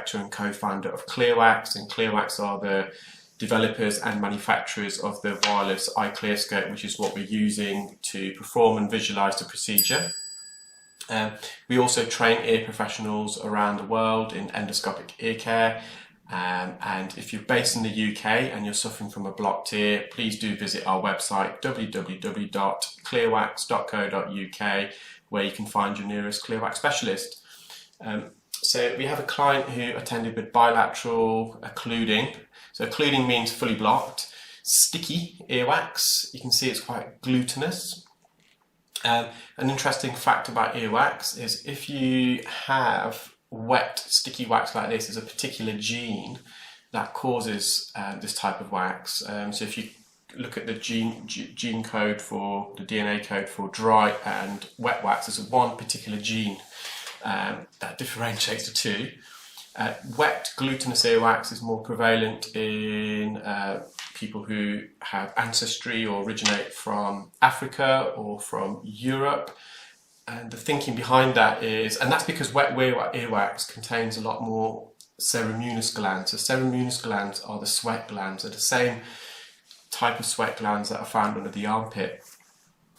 director and co-founder of EARWAX, and EARWAX are the developers and manufacturers of the wireless eye clearscope, which is what we're using to perform and visualize the procedure. We also train ear professionals around the world in endoscopic ear care. And if you're based in the UK and you're suffering from a blocked ear, please do visit our website www.clearwax.co.uk, where you can find your nearest ClearWax specialist. So we have a client who attended with bilateral occluding. So occluding means fully blocked. Sticky earwax, you can see it's quite glutinous. An interesting fact about earwax is if you have wet sticky wax like this, there's a particular gene that causes this type of wax. So if you look at the gene code for the DNA code for dry and wet wax, there's one particular gene that differentiates the two. Wet glutinous earwax is more prevalent in people who have ancestry or originate from Africa or from Europe. And the thinking behind that is, and that's because wet earwax contains a lot more ceremunous glands. So ceremunous glands are the sweat glands. They're the same type of sweat glands that are found under the armpit.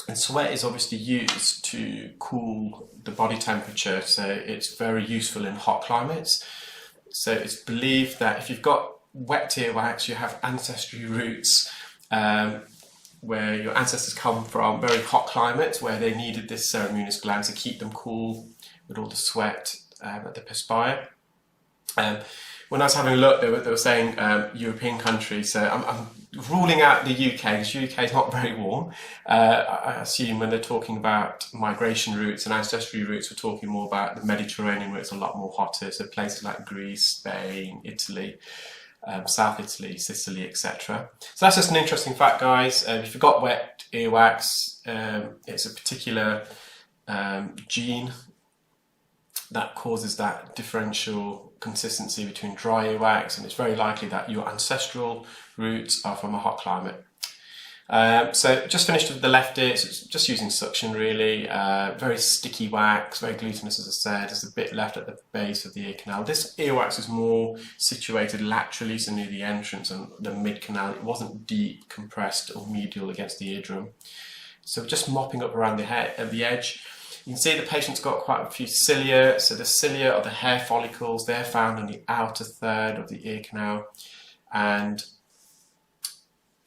And sweat is obviously used to cool the body temperature, so it's very useful in hot climates. So it's believed that if you've got wet earwax, you have ancestry roots where your ancestors come from very hot climates where they needed this ceremunous gland to keep them cool with all the sweat that they perspire. When I was having a look, they were saying European countries, so I'm ruling out the UK because UK is not very warm. I assume when they're talking about migration routes and ancestry routes, we're talking more about the Mediterranean, where it's a lot more hotter, so places like Greece, Spain, Italy, South Italy, Sicily, etc. So that's just an interesting fact, guys. If you've got wet earwax, it's a particular gene that causes that differential consistency between dry earwax, and it's very likely that your ancestral roots are from a hot climate. So just finished with the left ear, so it's just using suction really, very sticky wax, very glutinous as I said. There's a bit left at the base of the ear canal. This earwax is more situated laterally, so near the entrance and the mid canal. It wasn't deep, compressed or medial against the eardrum. So just mopping up around the edge. You can see the patient's got quite a few cilia. So the cilia are the hair follicles. They're found on the outer third of the ear canal. And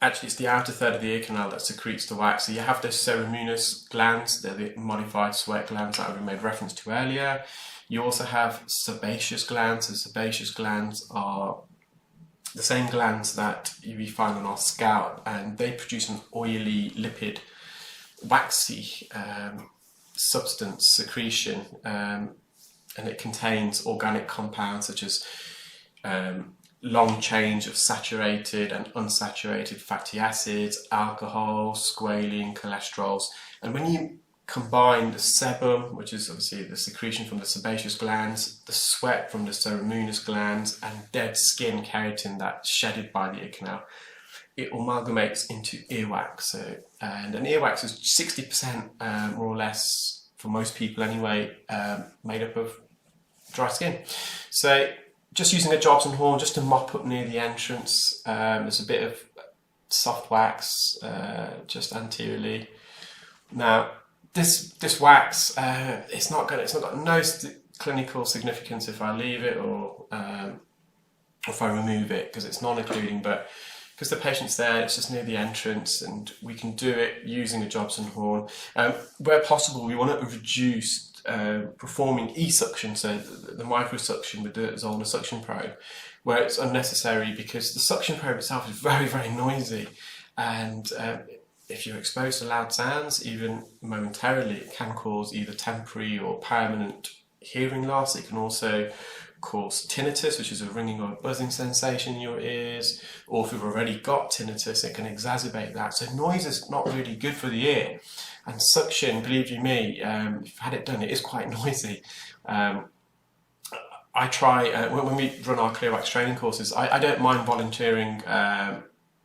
actually it's the outer third of the ear canal that secretes the wax. So you have those ceremunous glands. They're the modified sweat glands that we made reference to earlier. You also have sebaceous glands. So sebaceous glands are the same glands that we find on our scalp, and they produce an oily, lipid, waxy substance secretion, and it contains organic compounds such as long chains of saturated and unsaturated fatty acids, alcohol, squalene, cholesterols. And when you combine the sebum, which is obviously the secretion from the sebaceous glands, the sweat from the ceremunous glands, and dead skin keratin that's shedded by the ear canal, it amalgamates into earwax. So, and an earwax is 60% more or less, for most people anyway, made up of dry skin. So just using a Jobson horn just to mop up near the entrance. There's a bit of soft wax just anteriorly. Now this wax, it's got no clinical significance if I leave it or if I remove it, because it's non-occluding, but because the patient's there, it's just near the entrance, and we can do it using a Jobson horn. Where possible, we want to reduce performing e-suction, so the micro-suction with the Zollner suction probe, where it's unnecessary because the suction probe itself is very, very noisy, and if you're exposed to loud sounds, even momentarily, it can cause either temporary or permanent hearing loss. It can also cause tinnitus, which is a ringing or buzzing sensation in your ears, or if you've already got tinnitus, it can exacerbate that. So noise is not really good for the ear, and suction, believe you me, if you've had it done, it is quite noisy. I try, when we run our EARWAX training courses, I don't mind volunteering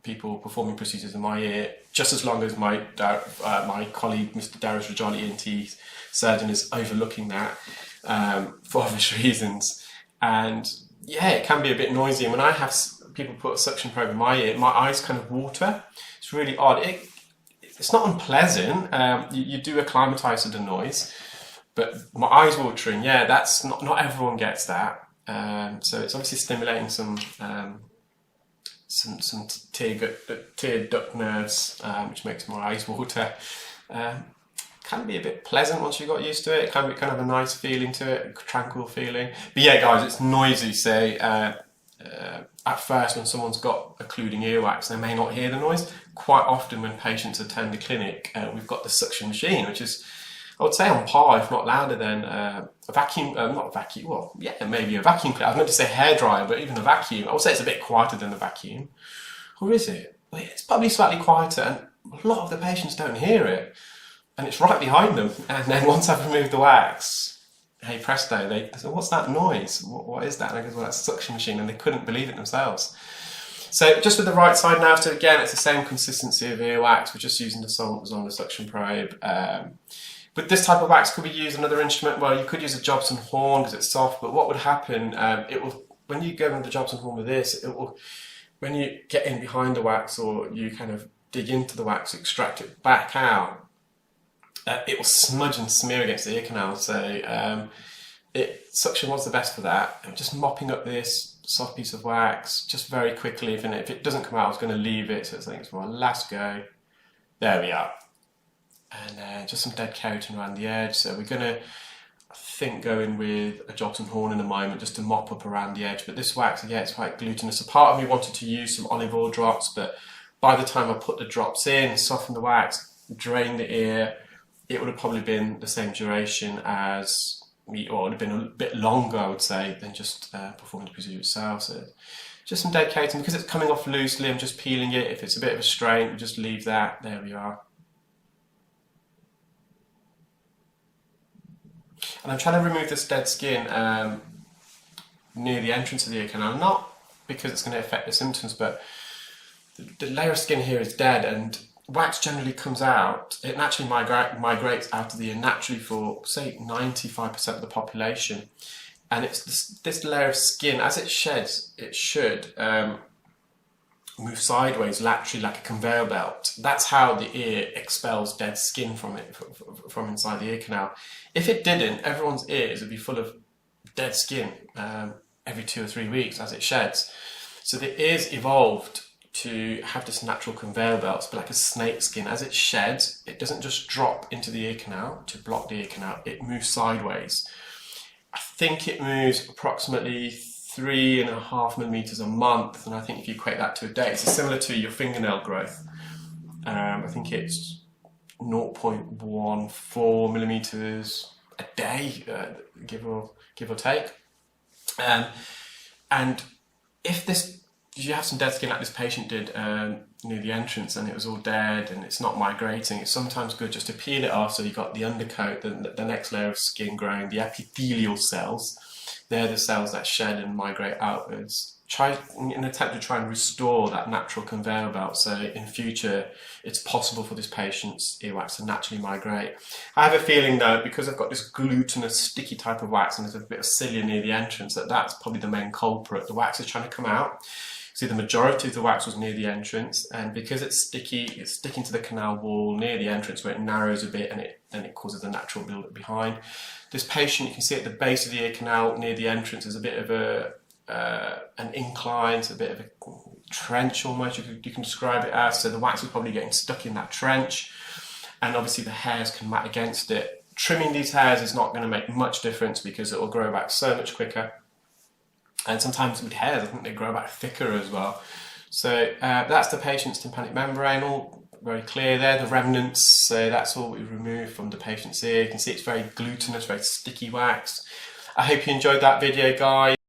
people performing procedures in my ear, just as long as my colleague, Mr. Darius Rajali, ENT surgeon, is overlooking that for obvious reasons. And yeah, it can be a bit noisy. And when I have people put a suction probe in my ear, my eyes kind of water. It's really odd. It's not unpleasant. You do acclimatise to the noise, but my eyes watering, yeah, that's not everyone gets that. So it's obviously stimulating some tear duct nerves, which makes my eyes water. Can be a bit pleasant once you got used to it. It can be kind of a nice feeling to it, a tranquil feeling. But yeah, guys, it's noisy. So at first, when someone's got occluding earwax, they may not hear the noise. Quite often, when patients attend the clinic, we've got the suction machine, which is, I would say, on par, if not louder than a vacuum. Not a vacuum. Well, yeah, maybe a vacuum cleaner. I was meant to say hairdryer, but even a vacuum, I would say it's a bit quieter than a vacuum. Or is it? Well, it's probably slightly quieter, and a lot of the patients don't hear it. And it's right behind them. And then once I've removed the wax, hey presto, they say, what's that noise? What is that? And I go, well, that's a suction machine. And they couldn't believe it themselves. So just with the right side now, so again, it's the same consistency of earwax. We're just using the Zonda suction probe. But this type of wax could be used another instrument. Well, you could use a Jobson horn because it's soft. But what would happen, when you go with the Jobson horn with this, when you get in behind the wax or you kind of dig into the wax, extract it back out, it will smudge and smear against the ear canal. So suction was the best for that. I'm just mopping up this soft piece of wax just very quickly. If it doesn't come out, I was going to leave it. So I think it's my last go. There we are. And just some dead keratin around the edge. So we're going to, I think, go in with a Jobson horn in a moment just to mop up around the edge. But this wax, yeah, it's quite glutinous. A part of me wanted to use some olive oil drops, but by the time I put the drops in, soften the wax, drain the ear, it would have probably been the same duration as, or it would have been a bit longer, I would say, than just performing the procedure itself. So just some dead keratin. Because it's coming off loosely, I'm just peeling it. If it's a bit of a strain, we just leave that. There we are. And I'm trying to remove this dead skin near the entrance of the ear canal, not because it's going to affect the symptoms, but the layer of skin here is dead, and wax generally comes out. It naturally migrates out of the ear naturally for, say, 95% of the population. And it's this layer of skin, as it sheds, it should move sideways laterally like a conveyor belt. That's how the ear expels dead skin from it, from inside the ear canal. If it didn't, everyone's ears would be full of dead skin every 2 or 3 weeks as it sheds. So the ears evolved to have this natural conveyor belt, but like a snake skin. As it sheds, it doesn't just drop into the ear canal to block the ear canal, it moves sideways. I think it moves approximately 3.5 millimeters a month, and I think if you equate that to a day, it's similar to your fingernail growth. I think it's 0.14 millimeters a day, give or take. And if you have some dead skin like this patient did near the entrance, and it was all dead and it's not migrating, it's sometimes good just to peel it off so you've got the undercoat, the next layer of skin growing, the epithelial cells. They're the cells that shed and migrate outwards. Try in an attempt to try and restore that natural conveyor belt, so in future it's possible for this patient's earwax to naturally migrate. I have a feeling though, because I've got this glutinous sticky type of wax and there's a bit of cilia near the entrance, that's probably the main culprit. The wax is trying to come out. See, the majority of the wax was near the entrance, and because it's sticky, it's sticking to the canal wall near the entrance where it narrows a bit, and then it causes a natural build-up behind. This patient, you can see at the base of the ear canal near the entrance, there's a bit of an incline, it's a bit of a trench almost, you can describe it as. So the wax is probably getting stuck in that trench, and obviously the hairs can mat against it. Trimming these hairs is not going to make much difference because it will grow back so much quicker. And sometimes with hairs, I think they grow back thicker as well. So that's the patient's tympanic membrane, all very clear there, the remnants. So that's all we removed from the patient's ear. You can see it's very glutinous, very sticky wax. I hope you enjoyed that video, guys.